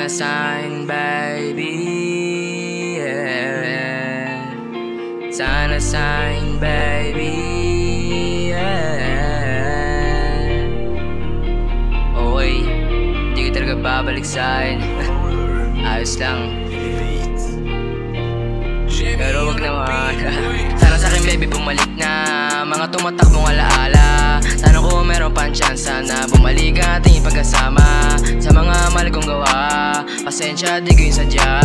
Sana sign, baby, yeah. Sana sign, baby, yeah. Okay, di ka talaga babalik sa'kin. Ayos lang. Pero wag naman. Sana sa'kin baby bumalik na mga tumatakbong alaala. Tanong ko meron pang tsansa na bumalik ang ating pagkasama. Sa mga mali kong gawa, pasensya di ko yung sadya.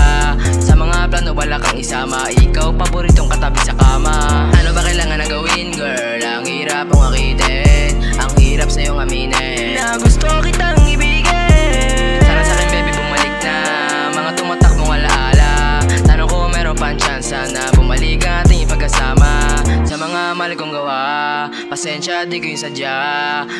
Sa mga plano wala kang isama, ikaw paboritong katabi sa kama. Ano ba kailangan na gawin girl? Ang hirap mong akitin, ang hirap sa'yong aminin na gusto kitang ibigin. Sana sa'kin baby bumalik na mga tumatakbong alaala. Tanong ko meron pang tsansa na bumalik ang ating pagkasama. Sa mga mali kong gawa, pasensya di ko yung sadya.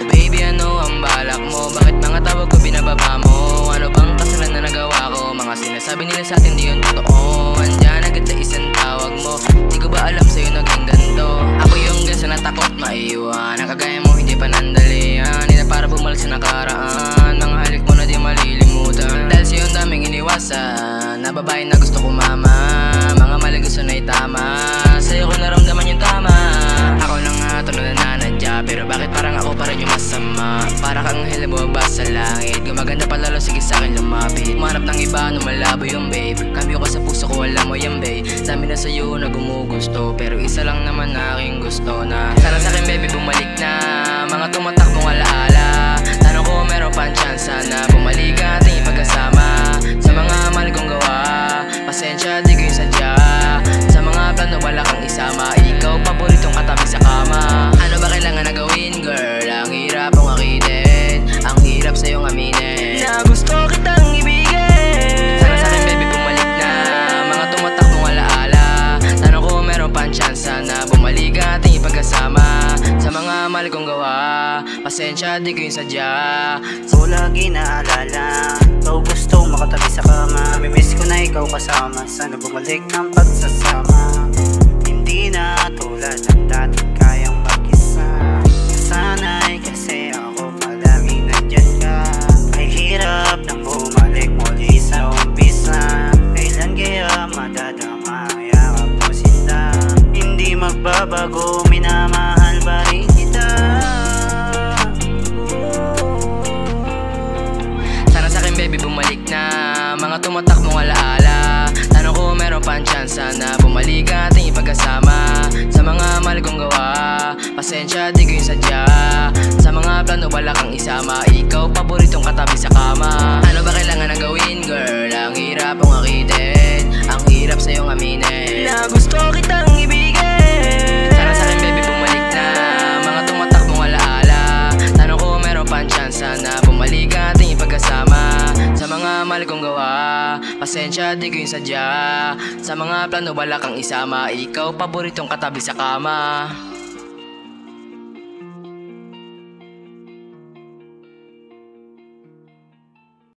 Baby ano ang balak mo? Bakit mga tawag ko binababa mo? Ano bang kasalan na nagawa ko? Mga sinasabi nila sa atin di yun totoo. Andyan agad sa isang tawag mo. Di ko ba alam sa'yo naging ganito? Ako yung gansa na takot maiwan. Nakagaya mo hindi pa nandalian. Hindi na para bumalik sa nakaraan. Mga halik mo na di malilimutan. Dahil sa'yo ang daming iniwasan na babae na gusto kumama. Mga mali gusto na itama. Sa'yo ko naramdaman yung tama. Ako lang nga ito na nananadya. Pero bakit parang ako pa rin yung masama? Para kang anghel na bumaba sa langit. Gumaganda palalo, sige sa'kin lumapit. Umanap ng iba, no malabo yung babe. Cambio ka sa puso ko, alam mo yung babe. Dami na sa'yo na gumugusto, pero isa lang naman na aking gusto na sana sa'kin baby bumalik na mga tumatakbong alaala. Tanong ko meron pang tsansa na bumalik ang ating pagkasama. Sa mga mali kong gawa, pasensya di ko yung sadya. Sa mga plano wala kang isama, ikaw paboritong katabi sa kama. Ano ba kailangan na gawin girl? Ang hirap mong akitin, ang hirap sa'yong aminin na gusto kitang ibigin. Sana sa'kin baby bumalik na mga tumatakbong alaala. Tanong ko meron pang tsansa na bumalik ang ating pagkasama. Sa mga mali kong gawa, pasensya di ko yung sadya. So lagi naalala, ikaw gusto makatabi sa kama. Namimiss ko na ikaw kasama, sana bumalik ng pagsasama. Hindi na tulad ng dati kayang mag-isa. Sana'y kasi ako palagi nandyan ka. Ay hirap nang bumalik muli sa umpisa. Kailan kaya madadama, yakap mo sinta. Hindi magbabago, minamahal pa rin kita. Sana sa'kin baby bumalik na mga tumatakbong alaala. Tanong ko meron pang tsansa na bumalik ang ating pagkasama. Sa mga mali kong gawa, pasensya di ko yung sadya. Sa mga plano wala kang isama, ikaw paboritong katabi sa kama. Ano ba kailangan na gawin girl? Ang hirap mong akitin, ang hirap sa'yong aminin na gusto kitang ibigin. Sana sa'kin baby bumalik na mga tumatakbong alaala. Tanong ko meron pang tsansa na bumalik ang ating pagkasama. Sa mga mali kong gawa, pasensya di ko yung sadya. Sa mga plano wala kang isama, ikaw paboritong katabi sa kama.